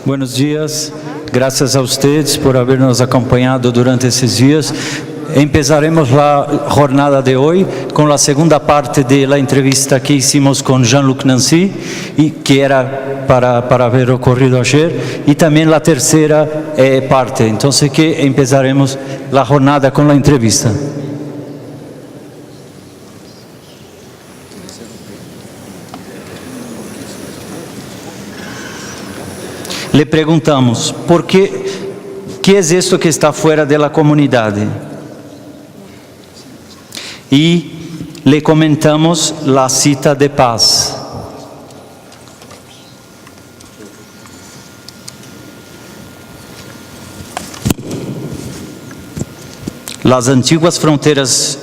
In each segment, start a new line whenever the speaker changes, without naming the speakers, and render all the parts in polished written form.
Buenos dias, graças a ustedes por haber nos acompanhado durante esses dias. Empezaremos a jornada de hoje com a segunda parte da entrevista que hicimos com Jean-Luc Nancy, que era para haber ocorrido ayer, e também a terceira parte. Então, que empezaremos a jornada com a entrevista. Le perguntamos, ¿por qué es esto que está fuera de la comunidad? Y le comentamos la cita de paz. Las antiguas fronteras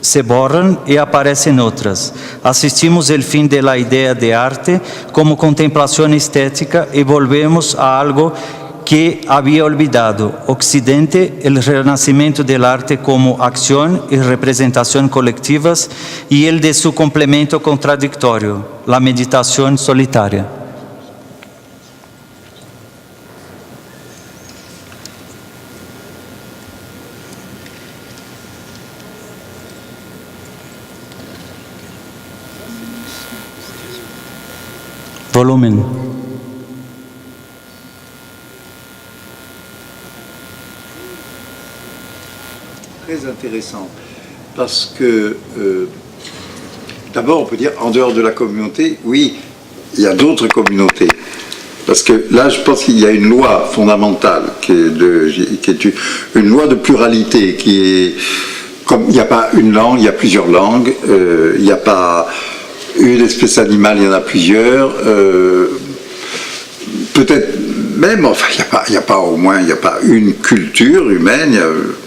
se borram e aparecem outras. Assistimos o fim da ideia de arte como contemplação estética e volvemos a algo que havia olvidado. Occidente, o renascimento do arte como ação e representação coletivas e el de seu complemento contraditório, a meditação solitária. Volumen.
Très intéressant, parce que d'abord on peut dire en dehors de la communauté, oui, il y a d'autres communautés. Parce que là, je pense qu'il y a une loi fondamentale qui est une loi de pluralité, qui est comme il n'y a pas une langue, il y a plusieurs langues, il n'y a pas une espèce animale, il y en a plusieurs. Peut-être même, enfin, il n'y a pas une culture humaine.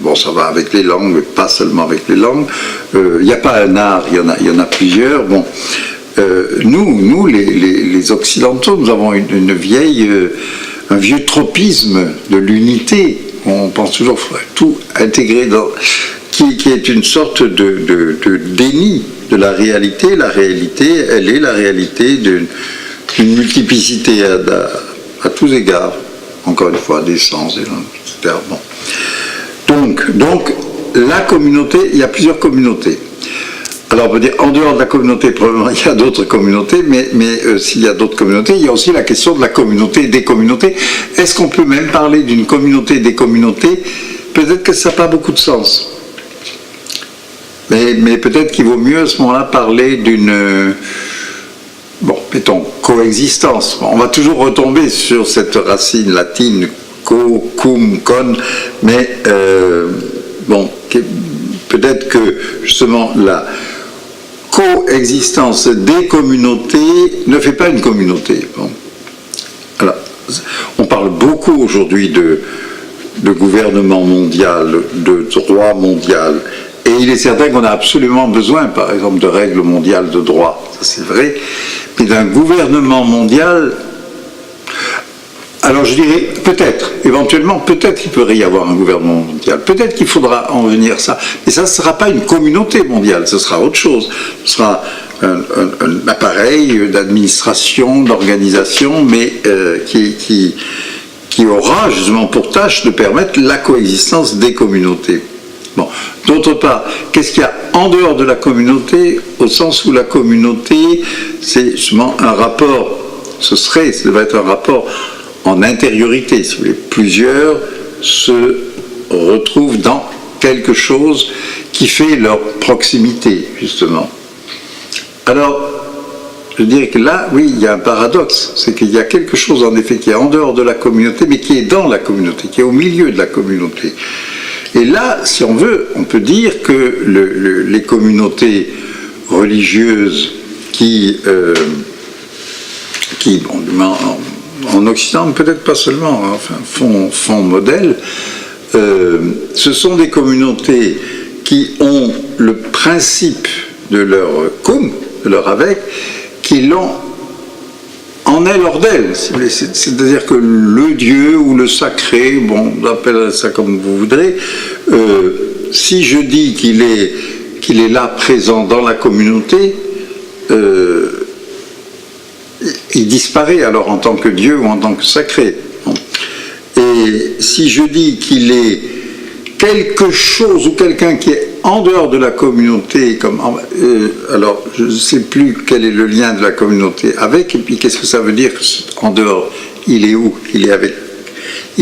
Bon, ça va avec les langues, mais pas seulement avec les langues. Il n'y a pas un art, il y en a plusieurs. Bon, nous, les Occidentaux, nous avons un vieux tropisme de l'unité. On pense toujours tout intégrer dans, qui est une sorte de déni de la réalité. La réalité, elle est la réalité d'une multiplicité à tous égards, encore une fois, des sens, etc. Bon. Donc, la communauté, il y a plusieurs communautés. Alors, on peut dire, en dehors de la communauté, probablement, il y a d'autres communautés, mais s'il y a d'autres communautés, il y a aussi la question de la communauté et des communautés. Est-ce qu'on peut même parler d'une communauté et des communautés? Peut-être que ça n'a pas beaucoup de sens. Mais peut-être qu'il vaut mieux à ce moment-là parler d'une, mettons, coexistence. On va toujours retomber sur cette racine latine, co, cum, con, mais peut-être que justement la coexistence des communautés ne fait pas une communauté. Bon. Alors, on parle beaucoup aujourd'hui de gouvernement mondial, de droit mondial. Et il est certain qu'on a absolument besoin, par exemple, de règles mondiales de droit, ça c'est vrai, mais d'un gouvernement mondial. Alors je dirais, peut-être, éventuellement, peut-être qu'il pourrait y avoir un gouvernement mondial, peut-être qu'il faudra en venir ça, mais ça ne sera pas une communauté mondiale, ce sera autre chose, ce sera un appareil d'administration, d'organisation, mais qui aura justement pour tâche de permettre la coexistence des communautés. Bon. D'autre part, qu'est-ce qu'il y a en dehors de la communauté, au sens où la communauté, c'est justement un rapport, ça va être un rapport en intériorité, si vous voulez. Plusieurs se retrouvent dans quelque chose qui fait leur proximité, justement. Alors, je dirais que là, oui, il y a un paradoxe, c'est qu'il y a quelque chose en effet qui est en dehors de la communauté, mais qui est dans la communauté, qui est au milieu de la communauté. Et là, si on veut, on peut dire que les communautés religieuses qui en Occident, peut-être pas seulement, enfin, font modèle, ce sont des communautés qui ont le principe de leur cum, de leur avec, qui l'ont en elle, hors d'elle. C'est-à-dire que le Dieu ou le sacré, bon, on appelle ça comme vous voudrez, si je dis qu'il est là présent dans la communauté, il disparaît alors en tant que Dieu ou en tant que sacré. Et si je dis qu'il est quelque chose ou quelqu'un qui est en dehors de la communauté, alors je ne sais plus quel est le lien de la communauté avec, et puis qu'est-ce que ça veut dire en dehors? Il est où? Il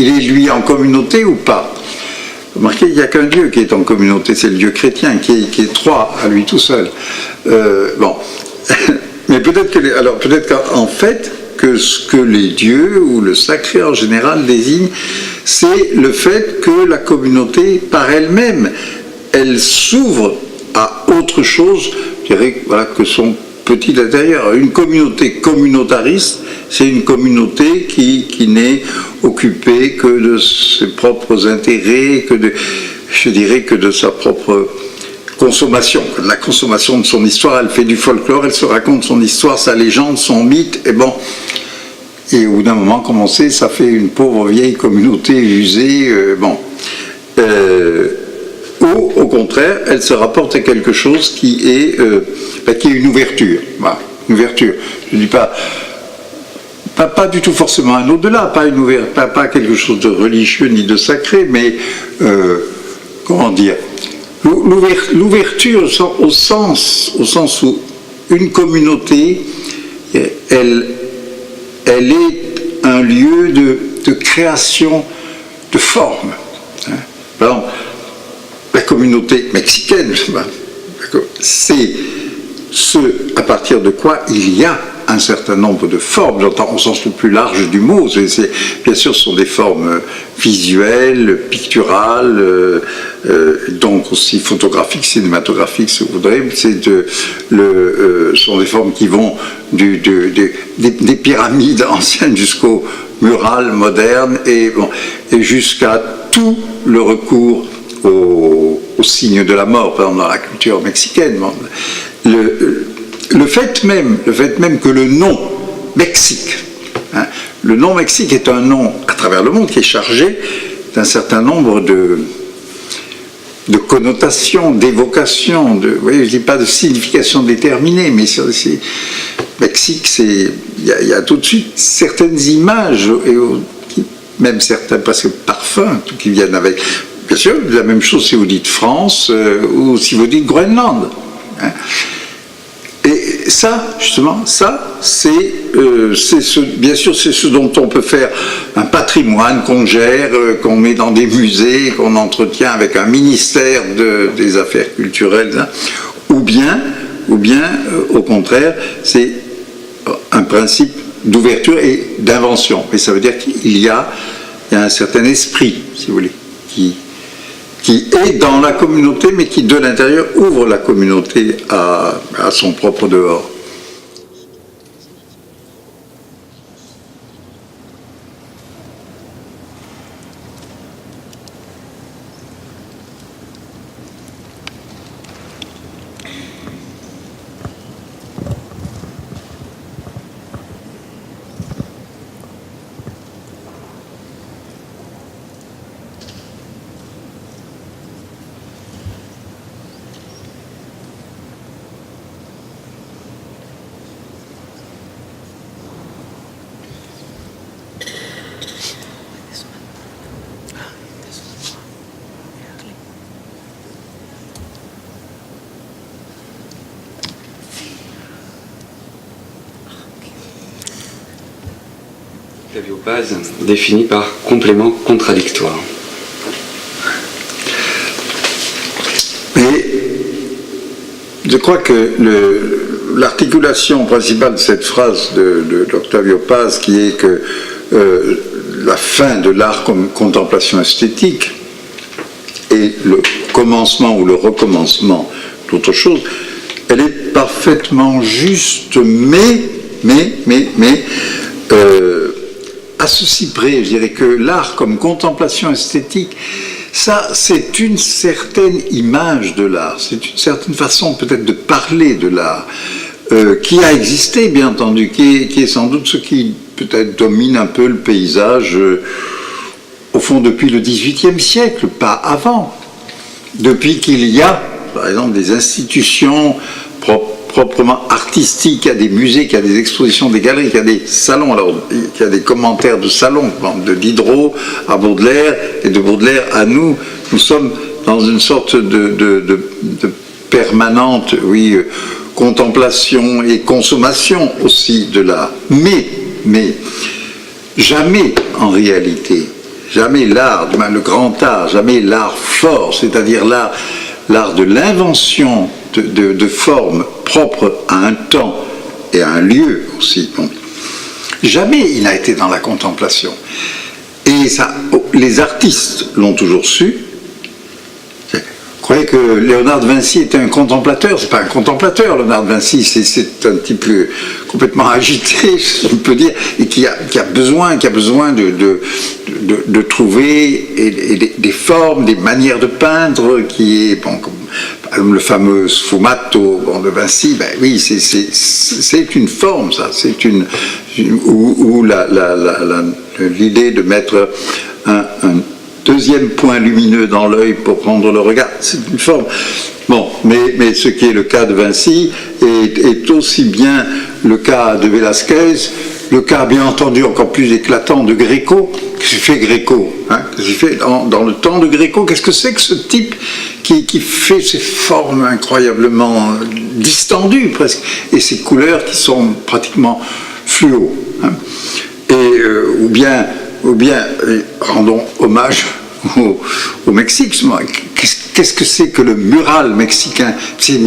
est lui en communauté ou pas? Remarquez, il n'y a qu'un Dieu qui est en communauté, c'est le Dieu chrétien, qui est trois à lui tout seul. Bon, mais peut-être qu'en fait, que ce que les dieux ou le sacré en général désignent, c'est le fait que la communauté, par elle-même, elle s'ouvre à autre chose, je dirais, voilà, que son petit intérieur. Une communauté communautariste, c'est une communauté qui n'est occupée que de ses propres intérêts, je dirais que de sa propre consommation, de la consommation de son histoire. Elle fait du folklore, elle se raconte son histoire, sa légende, son mythe, et bon. Et au bout d'un moment, comme on sait, ça fait une pauvre vieille communauté usée, ou au contraire, elle se rapporte à quelque chose qui est une ouverture. Voilà, une ouverture. Je ne dis pas du tout forcément un au-delà, pas quelque chose de religieux ni de sacré, mais comment dire, l'ouverture au sens où une communauté, elle est un lieu de création de formes. Par exemple, la communauté mexicaine, c'est ce à partir de quoi il y a un certain nombre de formes, j'entends au sens le plus large du mot. Bien sûr, ce sont des formes visuelles, picturales, donc aussi photographiques, cinématographiques, si vous voudrez. Ce sont des formes qui vont des pyramides anciennes jusqu'aux murales modernes et jusqu'à tout le recours au signe de la mort, par exemple dans la culture mexicaine. Le fait même que le nom Mexique, le nom Mexique est un nom à travers le monde qui est chargé d'un certain nombre de connotations, d'évocations, vous voyez, je ne dis pas de signification déterminée, mais Mexique, il y a tout de suite certaines images, même certains presque parfums qui viennent avec. Bien sûr, la même chose si vous dites France ou si vous dites Groenland. Et ça, justement, bien sûr, c'est ce dont on peut faire un patrimoine qu'on gère, qu'on met dans des musées, qu'on entretient avec un ministère des Affaires culturelles, ou bien, au contraire, c'est un principe d'ouverture et d'invention. Et ça veut dire qu'il y a un certain esprit, si vous voulez, qui est dans la communauté, mais qui, de l'intérieur, ouvre la communauté à son propre dehors.
Octavio Paz défini par complément contradictoire.
Et je crois que l'articulation principale de cette phrase d'Octavio Paz, qui est que la fin de l'art comme contemplation esthétique et le commencement ou le recommencement d'autre chose, elle est parfaitement juste, mais à ceci près, je dirais que l'art comme contemplation esthétique, ça, c'est une certaine image de l'art, c'est une certaine façon peut-être de parler de l'art, qui a existé, bien entendu, qui est sans doute ce qui peut-être domine un peu le paysage, au fond, depuis le XVIIIe siècle, pas avant. Depuis qu'il y a, par exemple, des institutions proprement artistique, il y a des musées, il y a des expositions, des galeries, il y a des salons, alors il y a des commentaires de salons, de Diderot à Baudelaire, et de Baudelaire à nous. Nous sommes dans une sorte de permanente, oui, contemplation et consommation aussi de l'art. Mais jamais en réalité, jamais l'art, le grand art, jamais l'art fort, c'est-à-dire l'art de l'invention de formes propres à un temps et à un lieu aussi. Bon. Jamais il n'a été dans la contemplation. Et ça, les artistes l'ont toujours su. Vous croyez que Léonard de Vinci était un contemplateur? C'est pas un contemplateur, Léonard de Vinci, c'est un type complètement agité, je peux dire, et qui a besoin de trouver des formes, des manières de peindre, qui est, bon, comme le fameux sfumato de Vinci, ben oui, c'est une forme, ça, c'est ou l'idée de mettre un deuxième point lumineux dans l'œil pour prendre le regard, c'est une forme. Bon, mais ce qui est le cas de Vinci est aussi bien le cas de Velázquez, le cas bien entendu encore plus éclatant de Gréco. Qu'est-ce qu'il fait Gréco, hein? Qu'est-ce qu'il fait dans le temps de Gréco? Qu'est-ce que c'est que ce type qui fait ces formes incroyablement distendues presque, et ces couleurs qui sont pratiquement fluo, hein? Et ou bien rendons hommage au Mexique. Qu'est-ce que c'est que le mural mexicain? C'est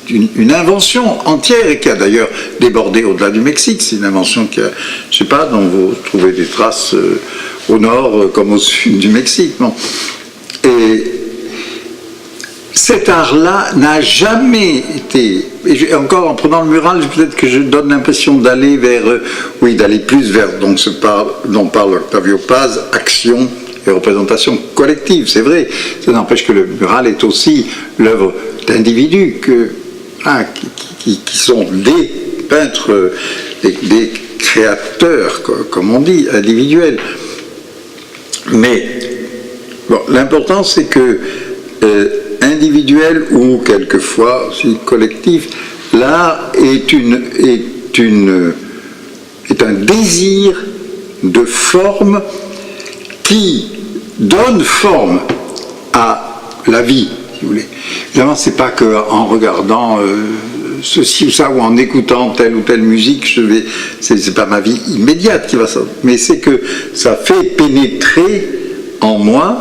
une invention entière et qui a d'ailleurs débordé au-delà du Mexique. C'est une invention qui a, je sais pas, dont vous trouvez des traces au nord comme au sud du Mexique. Bon. Et cet art-là n'a jamais été, et encore en prenant le mural, peut-être que je donne l'impression d'aller d'aller plus vers donc dont parle Octavio Paz, action et représentation collective, c'est vrai. Ça n'empêche que le mural est aussi l'œuvre d'individus qui sont des peintres, des créateurs, comme on dit, individuels. Mais bon, l'important c'est que individuel ou quelquefois aussi collectif, l'art est un désir de forme qui donne forme à la vie, si vous voulez. Évidemment, c'est pas qu'en regardant ceci ou ça ou en écoutant telle ou telle musique, c'est pas ma vie immédiate qui va ça, mais c'est que ça fait pénétrer en moi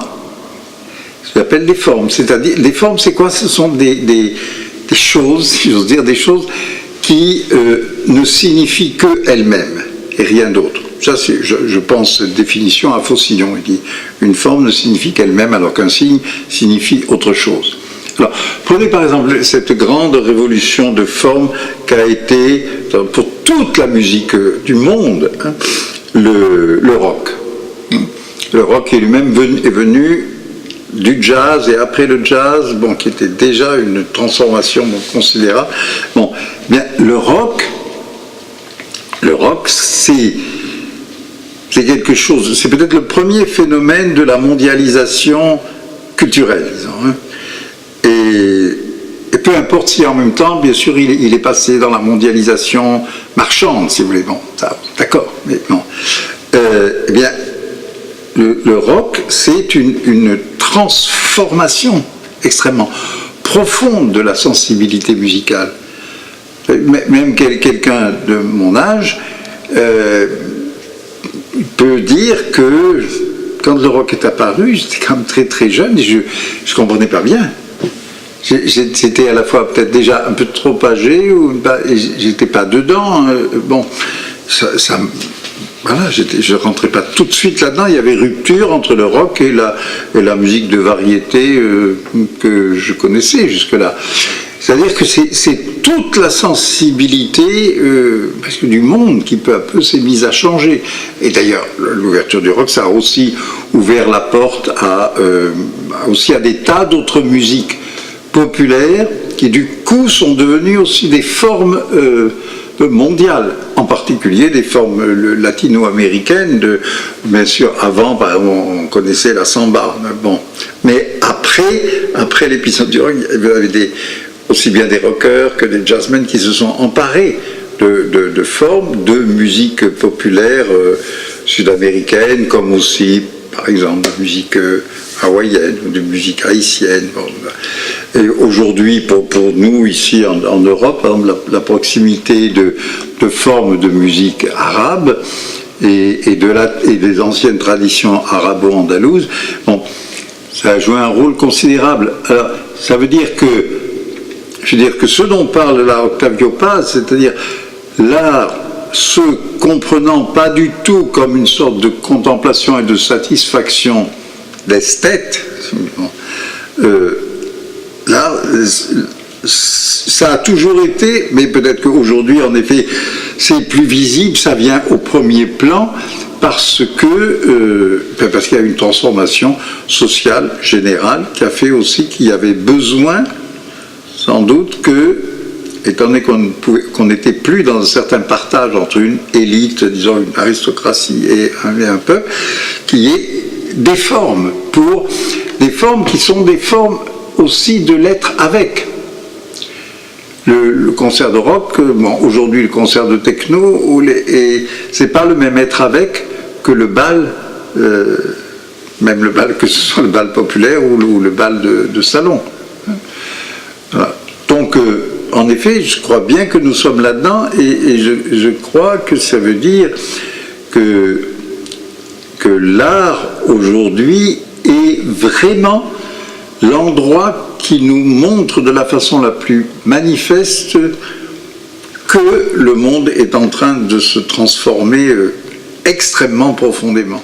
ce qu'on appelle des formes. C'est-à-dire, les formes, c'est quoi? Ce sont des choses, si j'ose dire, des choses qui ne signifient qu'elles-mêmes et rien d'autre. Ça, je pense, définition à Faucillon. Il dit une forme ne signifie qu'elle-même alors qu'un signe signifie autre chose. Alors, prenez par exemple cette grande révolution de forme qu'a été, pour toute la musique du monde, hein, le rock. Le rock est lui-même est venu du jazz, et après le jazz, bon, qui était déjà une transformation considérable. Bon, bien, le rock, c'est quelque chose, c'est peut-être le premier phénomène de la mondialisation culturelle, disons, hein. Et peu importe si en même temps, bien sûr, il est passé dans la mondialisation marchande, si vous voulez, bon, ça, d'accord, mais bon. Eh bien, le rock, c'est une transformation extrêmement profonde de la sensibilité musicale. Même quelqu'un de mon âge peut dire que quand le rock est apparu, j'étais quand même très très jeune et je ne comprenais pas bien. J'étais à la fois peut-être déjà un peu trop âgé et j'étais pas dedans. Bon, voilà, je ne rentrais pas tout de suite là-dedans. Il y avait rupture entre le rock et la musique de variété que je connaissais jusque-là. C'est-à-dire que c'est toute la sensibilité du monde qui peu à peu s'est mise à changer. Et d'ailleurs, l'ouverture du rock, ça a aussi ouvert la porte aussi à des tas d'autres musiques populaires qui du coup sont devenues aussi des formes mondiales, en particulier des formes latino-américaines. Bien sûr, avant, par exemple, on connaissait la samba. Bon. Mais après l'épisode du rock, il y avait aussi bien des rockers que des jazzmen qui se sont emparés de formes de musique populaire sud-américaine, comme aussi, par exemple, de musique hawaïenne ou de musique haïtienne. Et aujourd'hui, pour nous, ici en Europe, par exemple, la proximité de formes de musique arabe et des anciennes traditions arabo-andalouses, bon, ça a joué un rôle considérable. Alors, ça veut dire que ce dont parle là Octavio Paz, c'est-à-dire l'art se comprenant pas du tout comme une sorte de contemplation et de satisfaction d'esthète, là, ça a toujours été, mais peut-être qu'aujourd'hui, en effet, c'est plus visible, ça vient au premier plan, parce qu'il y a une transformation sociale générale qui a fait aussi qu'il y avait besoin, sans doute, étant donné qu'on n'était plus dans un certain partage entre une élite, disons une aristocratie et un peuple, qu'il y ait des formes qui sont des formes aussi de l'être avec. Le concert de rock, aujourd'hui le concert de techno, c'est pas le même être avec que le bal, même le bal, que ce soit le bal populaire ou le bal de salon. Voilà. Donc, en effet, je crois bien que nous sommes là-dedans et je crois que ça veut dire que l'art aujourd'hui est vraiment l'endroit qui nous montre de la façon la plus manifeste que le monde est en train de se transformer extrêmement profondément.